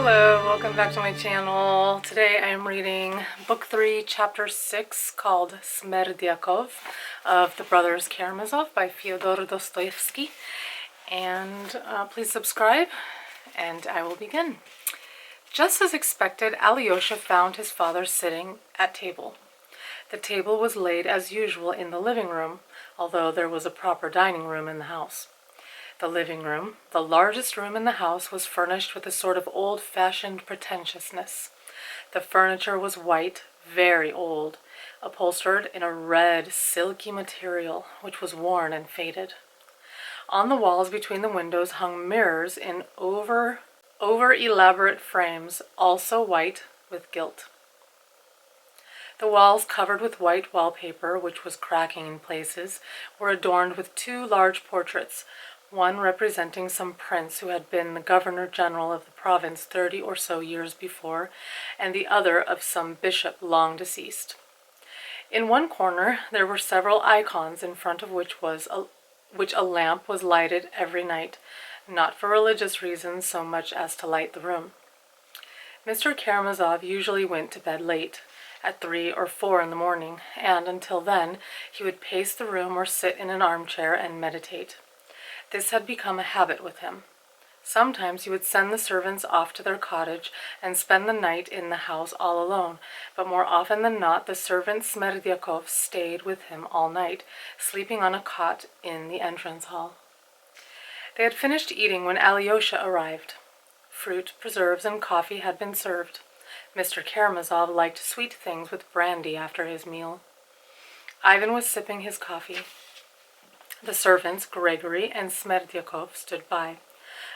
Hello, welcome back to my channel. Today I am reading Book 3, Chapter 6, called Smerdyakov of the Brothers Karamazov by Fyodor Dostoevsky. And please subscribe, and I will begin. Just as expected, Alyosha found his father sitting at table. The table was laid as usual in the living room, although there was a proper dining room in the house. The living room, the largest room in the house, was furnished with a sort of old-fashioned pretentiousness. The furniture was white, very old, upholstered in a red, silky material, which was worn and faded. On the walls between the windows hung mirrors in over-elaborate frames, also white with gilt. The walls, covered with white wallpaper, which was cracking in places, were adorned with two large portraits, one representing some prince who had been the governor-general of the province 30 or so years before, and the other of some bishop long deceased. In one corner there were several icons, in front of which a lamp was lighted every night, not for religious reasons so much as to light the room. Mr. Karamazov usually went to bed late, at 3 or 4 in the morning, and until then he would pace the room or sit in an armchair and meditate. This had become a habit with him. Sometimes he would send the servants off to their cottage and spend the night in the house all alone, but more often than not the servant Smerdyakov stayed with him all night, sleeping on a cot in the entrance hall. They had finished eating when Alyosha arrived. Fruit, preserves, and coffee had been served. Mr. Karamazov liked sweet things with brandy after his meal. Ivan was sipping his coffee. The servants, Gregory and Smerdyakov, stood by.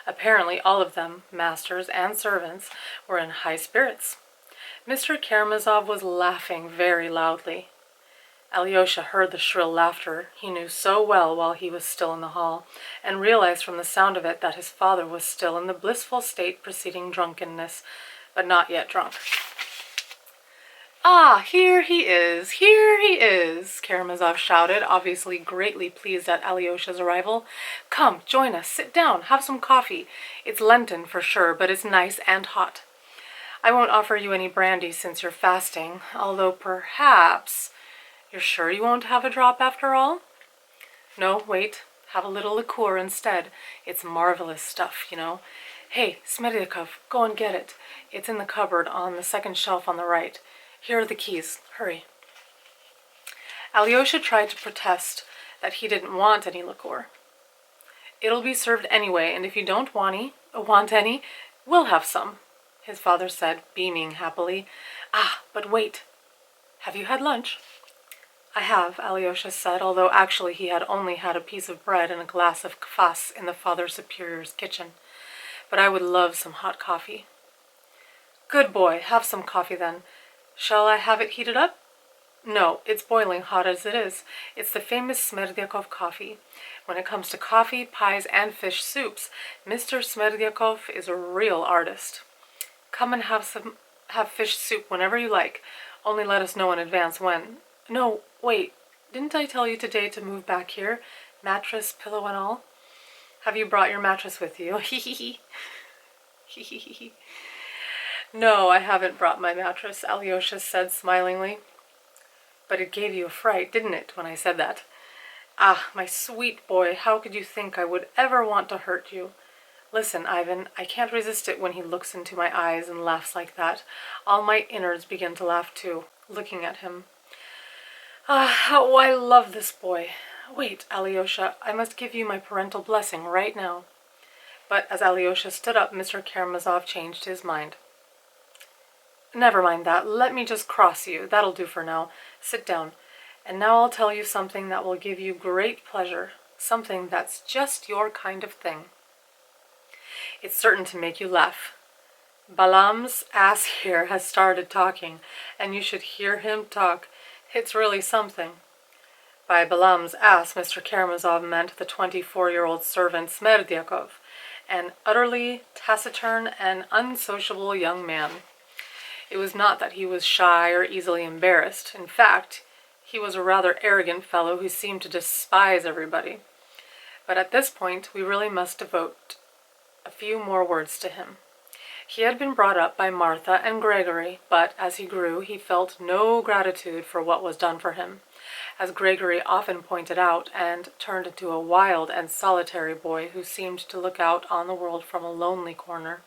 Apparently all of them, masters and servants, were in high spirits. Mr. Karamazov was laughing very loudly. Alyosha heard the shrill laughter he knew so well while he was still in the hall, and realized from the sound of it that his father was still in the blissful state preceding drunkenness, but not yet drunk. "Ah, here he is, Karamazov shouted, obviously greatly pleased at Alyosha's arrival. "Come, join us, sit down, have some coffee. It's Lenten for sure, but it's nice and hot. I won't offer you any brandy since you're fasting, although perhaps... You're sure you won't have a drop after all?" "No, wait, have a little liqueur instead. It's marvelous stuff, you know. Hey, Smerdyakov, go and get it. It's in the cupboard on the second shelf on the right. Here are the keys. Hurry." Alyosha tried to protest that he didn't want any liqueur. "It'll be served anyway, and if you don't want any, we'll have some," his father said, beaming happily. "Ah, but wait. Have you had lunch?" "I have," Alyosha said, although actually he had only had a piece of bread and a glass of kvass in the Father Superior's kitchen. "But I would love some hot coffee." "Good boy, have some coffee then. Shall I have it heated up?" "No, it's boiling hot as it is. It's the famous Smerdyakov coffee. When it comes to coffee, pies, and fish soups, Mr. Smerdyakov is a real artist. Come and have fish soup whenever you like. Only let us know in advance when. No, wait, didn't I tell you today to move back here? Mattress, pillow, and all? Have you brought your mattress with you? Hee. "No, I haven't brought my mattress," Alyosha said smilingly. "But it gave you a fright, didn't it, when I said that? Ah, my sweet boy, how could you think I would ever want to hurt you? Listen, Ivan, I can't resist it when he looks into my eyes and laughs like that. All my innards begin to laugh too, looking at him. Ah, how I love this boy. Wait, Alyosha, I must give you my parental blessing right now." But as Alyosha stood up, Mr. Karamazov changed his mind. "Never mind that. Let me just cross you. That'll do for now. Sit down. And now I'll tell you something that will give you great pleasure. Something that's just your kind of thing. It's certain to make you laugh. Balaam's ass here has started talking, and you should hear him talk. It's really something." By Balaam's ass, Mr. Karamazov meant the 24-year-old servant Smerdyakov, an utterly taciturn and unsociable young man. It was not that he was shy or easily embarrassed. In fact, he was a rather arrogant fellow who seemed to despise everybody. But at this point, we really must devote a few more words to him. He had been brought up by Martha and Gregory, but as he grew, he felt no gratitude for what was done for him, as Gregory often pointed out, and turned into a wild and solitary boy who seemed to look out on the world from a lonely corner.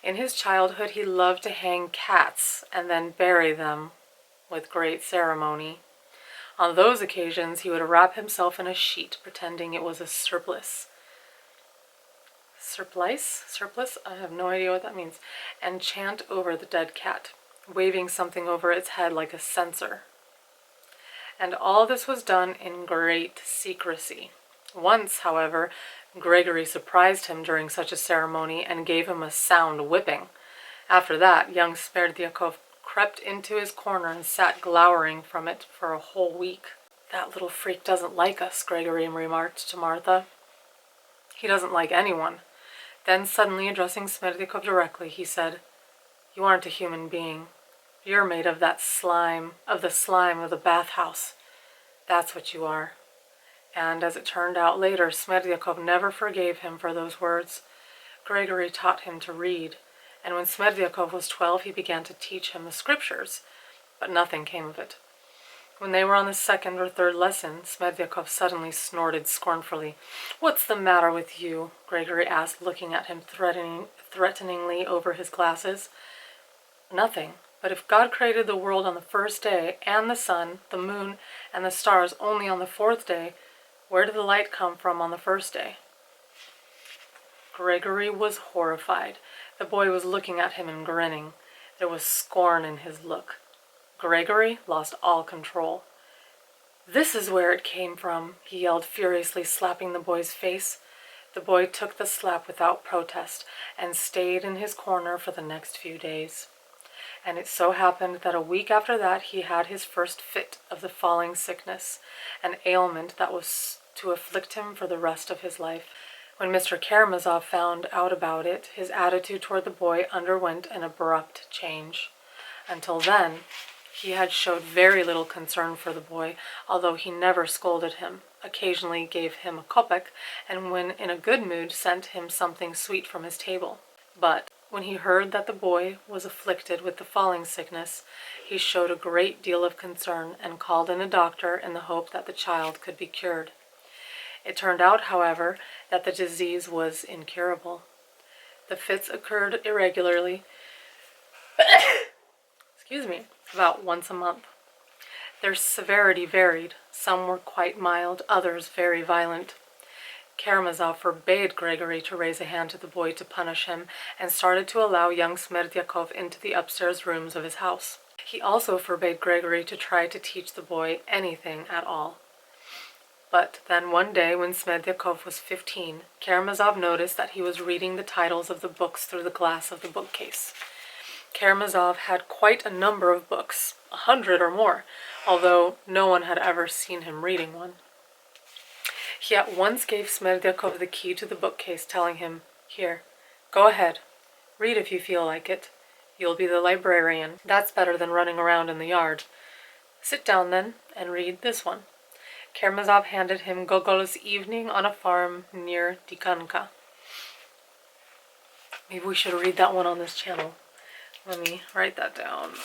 In his childhood, he loved to hang cats and then bury them with great ceremony. On those occasions, he would wrap himself in a sheet, pretending it was a surplice. Surplice? I have no idea what that means. And chant over the dead cat, waving something over its head like a censer. And all this was done in great secrecy. Once, however, Gregory surprised him during such a ceremony and gave him a sound whipping. After that, young Smerdyakov crept into his corner and sat glowering from it for a whole week. "That little freak doesn't like us," Gregory remarked to Martha. "He doesn't like anyone." Then, suddenly addressing Smerdyakov directly, he said, "You aren't a human being. You're made of that slime, of the bathhouse. That's what you are." And as it turned out later, Smerdyakov never forgave him for those words. Gregory taught him to read, and when Smerdyakov was 12, he began to teach him the scriptures, but nothing came of it. When they were on the second or third lesson, Smerdyakov suddenly snorted scornfully. "What's the matter with you?" Gregory asked, looking at him threateningly over his glasses. "Nothing. But if God created the world on the first day, and the sun, the moon, and the stars only on the fourth day, where did the light come from on the first day?" Gregory was horrified. The boy was looking at him and grinning. There was scorn in his look. Gregory lost all control. "This is where it came from," he yelled furiously, slapping the boy's face. The boy took the slap without protest and stayed in his corner for the next few days. And it so happened that a week after that he had his first fit of the falling sickness, an ailment that was to afflict him for the rest of his life. When Mr. Karamazov found out about it, his attitude toward the boy underwent an abrupt change. Until then, he had showed very little concern for the boy, although he never scolded him, occasionally gave him a kopeck, and when in a good mood sent him something sweet from his table. But when he heard that the boy was afflicted with the falling sickness, he showed a great deal of concern and called in a doctor in the hope that the child could be cured. It turned out, however, that the disease was incurable. The fits occurred irregularly, about once a month. Their severity varied. Some were quite mild, others very violent. Karamazov forbade Gregory to raise a hand to the boy to punish him, and started to allow young Smerdyakov into the upstairs rooms of his house. He also forbade Gregory to try to teach the boy anything at all. But then one day, when Smerdyakov was 15, Karamazov noticed that he was reading the titles of the books through the glass of the bookcase. Karamazov had quite a number of books, 100 or more, although no one had ever seen him reading one. He at once gave Smerdyakov the key to the bookcase, telling him, "Here, go ahead. Read if you feel like it. You'll be the librarian. That's better than running around in the yard. Sit down then, and read this one." Karamazov handed him Gogol's Evening on a Farm near Dikanka. Maybe we should read that one on this channel. Let me write that down.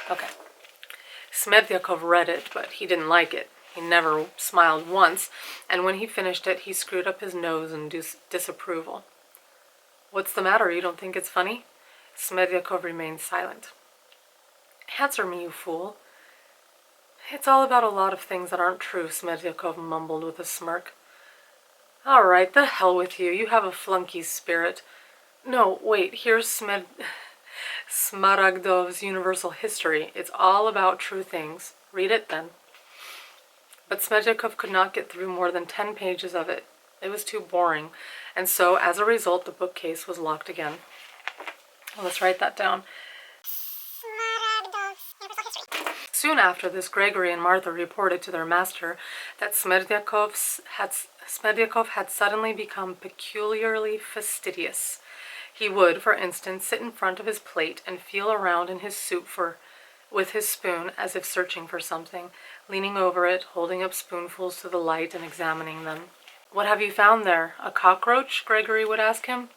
Okay. Smerdyakov read it, but he didn't like it. He never smiled once, and when he finished it, he screwed up his nose in disapproval. "What's the matter? You don't think it's funny?" Smerdyakov remained silent. "Answer me, you fool." "It's all about a lot of things that aren't true," Smerdyakov mumbled with a smirk. "All right, the hell with you. You have a flunky's spirit. No, wait, here's Smaragdov's Universal History. It's all about true things. Read it then." But Smerdyakov could not get through more than 10 pages of it. It was too boring, and so, as a result, the bookcase was locked again. Well, let's write that down. Soon after this, Gregory and Martha reported to their master that Smerdyakov had suddenly become peculiarly fastidious. He would, for instance, sit in front of his plate and feel around in his soup with his spoon as if searching for something, leaning over it, holding up spoonfuls to the light and examining them. "What have you found there? A cockroach?" Gregory would ask him.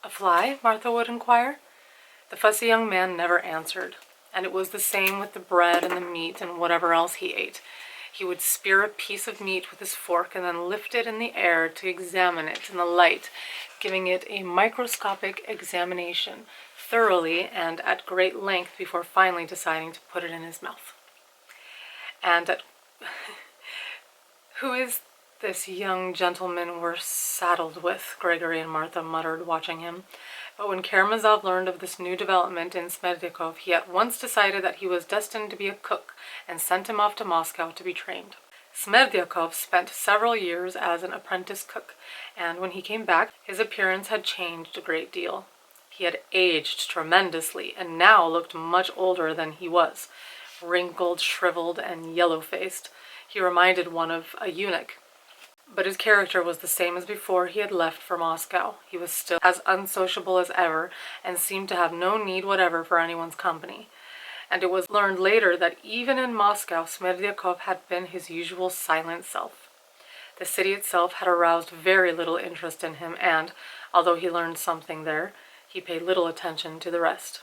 A fly? Martha would inquire. The fussy young man never answered, and it was the same with the bread and the meat and whatever else he ate. He would spear a piece of meat with his fork and then lift it in the air to examine it in the light, giving it a microscopic examination, thoroughly and at great length, before finally deciding to put it in his mouth. And who is this young gentleman we're saddled with? Gregory and Martha muttered, watching him. But when Karamazov learned of this new development in Smerdyakov, he at once decided that he was destined to be a cook and sent him off to Moscow to be trained. Smerdyakov spent several years as an apprentice cook, and when he came back, his appearance had changed a great deal. He had aged tremendously and now looked much older than he was, wrinkled, shriveled, and yellow-faced. He reminded one of a eunuch. But his character was the same as before he had left for Moscow. He was still as unsociable as ever, and seemed to have no need whatever for anyone's company. And it was learned later that even in Moscow, Smerdyakov had been his usual silent self. The city itself had aroused very little interest in him, and, although he learned something there, he paid little attention to the rest.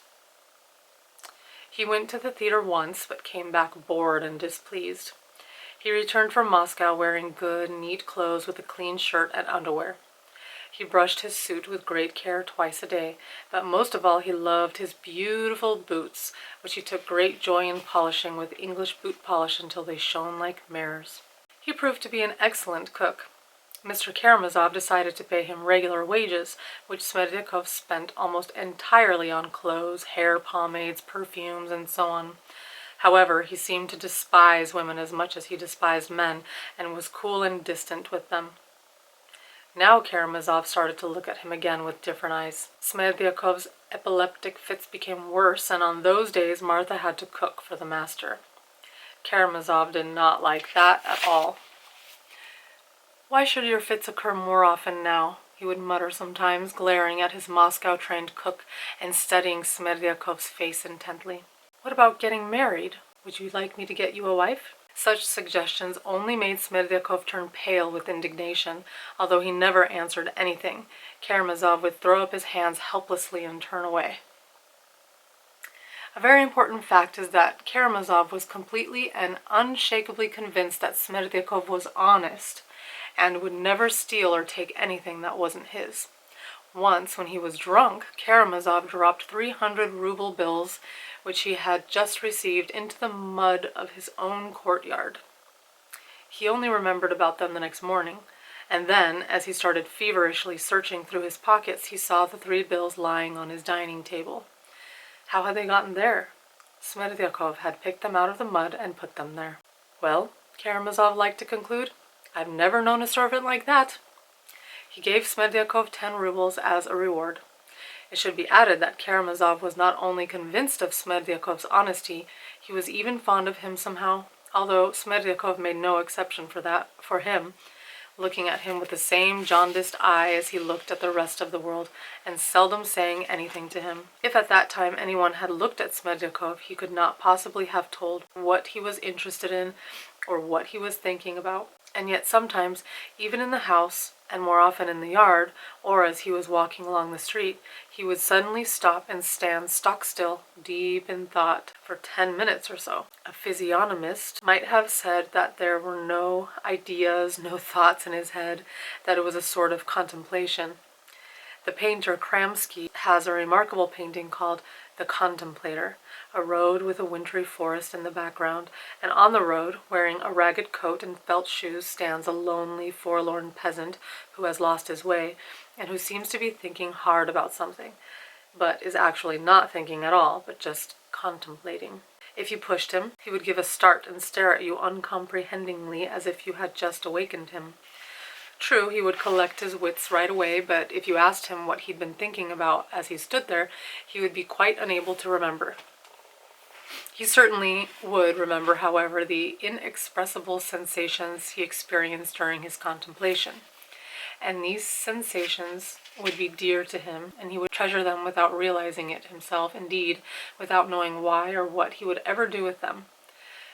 He went to the theater once, but came back bored and displeased. He returned from Moscow wearing good, neat clothes with a clean shirt and underwear. He brushed his suit with great care twice a day, but most of all he loved his beautiful boots, which he took great joy in polishing with English boot polish until they shone like mirrors. He proved to be an excellent cook. Mr. Karamazov decided to pay him regular wages, which Smerdyakov spent almost entirely on clothes, hair, pomades, perfumes, and so on. However, he seemed to despise women as much as he despised men, and was cool and distant with them. Now Karamazov started to look at him again with different eyes. Smerdyakov's epileptic fits became worse, and on those days Martha had to cook for the master. Karamazov did not like that at all. "Why should your fits occur more often now?" he would mutter sometimes, glaring at his Moscow-trained cook and studying Smerdyakov's face intently. "What about getting married? Would you like me to get you a wife?" Such suggestions only made Smerdyakov turn pale with indignation. Although he never answered anything, Karamazov would throw up his hands helplessly and turn away. A very important fact is that Karamazov was completely and unshakably convinced that Smerdyakov was honest, and would never steal or take anything that wasn't his. Once, when he was drunk, Karamazov dropped 300-ruble bills, which he had just received, into the mud of his own courtyard. He only remembered about them the next morning, and then, as he started feverishly searching through his pockets, he saw the 3 bills lying on his dining table. How had they gotten there? Smerdyakov had picked them out of the mud and put them there. "Well," Karamazov liked to conclude, "I've never known a servant like that." He gave Smerdyakov 10 rubles as a reward. It should be added that Karamazov was not only convinced of Smerdyakov's honesty, he was even fond of him somehow, although Smerdyakov made no exception for him, looking at him with the same jaundiced eye as he looked at the rest of the world, and seldom saying anything to him. If at that time anyone had looked at Smerdyakov, he could not possibly have told what he was interested in or what he was thinking about. And yet sometimes, even in the house, and more often in the yard, or as he was walking along the street, he would suddenly stop and stand stock still, deep in thought, for 10 minutes or so. A physiognomist might have said that there were no ideas, no thoughts in his head, that it was a sort of contemplation. The painter Kramsky has a remarkable painting called The Contemplator, a road with a wintry forest in the background, and on the road, wearing a ragged coat and felt shoes, stands a lonely, forlorn peasant who has lost his way, and who seems to be thinking hard about something, but is actually not thinking at all, but just contemplating. If you pushed him, he would give a start and stare at you uncomprehendingly, as if you had just awakened him. True, he would collect his wits right away, but if you asked him what he'd been thinking about as he stood there, he would be quite unable to remember. He certainly would remember, however, the inexpressible sensations he experienced during his contemplation. And these sensations would be dear to him, and he would treasure them without realizing it himself, indeed, without knowing why or what he would ever do with them.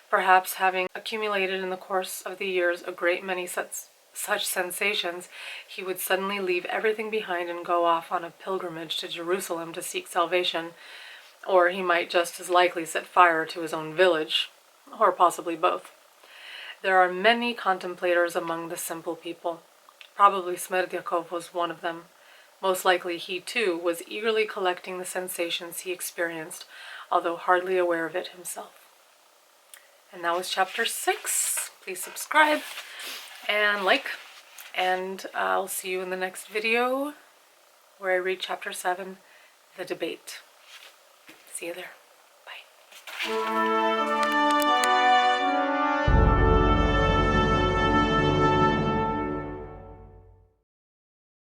Perhaps having accumulated in the course of the years a great many such sensations, he would suddenly leave everything behind and go off on a pilgrimage to Jerusalem to seek salvation, or he might just as likely set fire to his own village, or possibly both. There are many contemplators among the simple people. Probably Smerdyakov was one of them. Most likely he, too, was eagerly collecting the sensations he experienced, although hardly aware of it himself. And that was chapter 6. Please subscribe and like, and I'll see you in the next video where I read chapter 7, The Debate. See you there. Bye.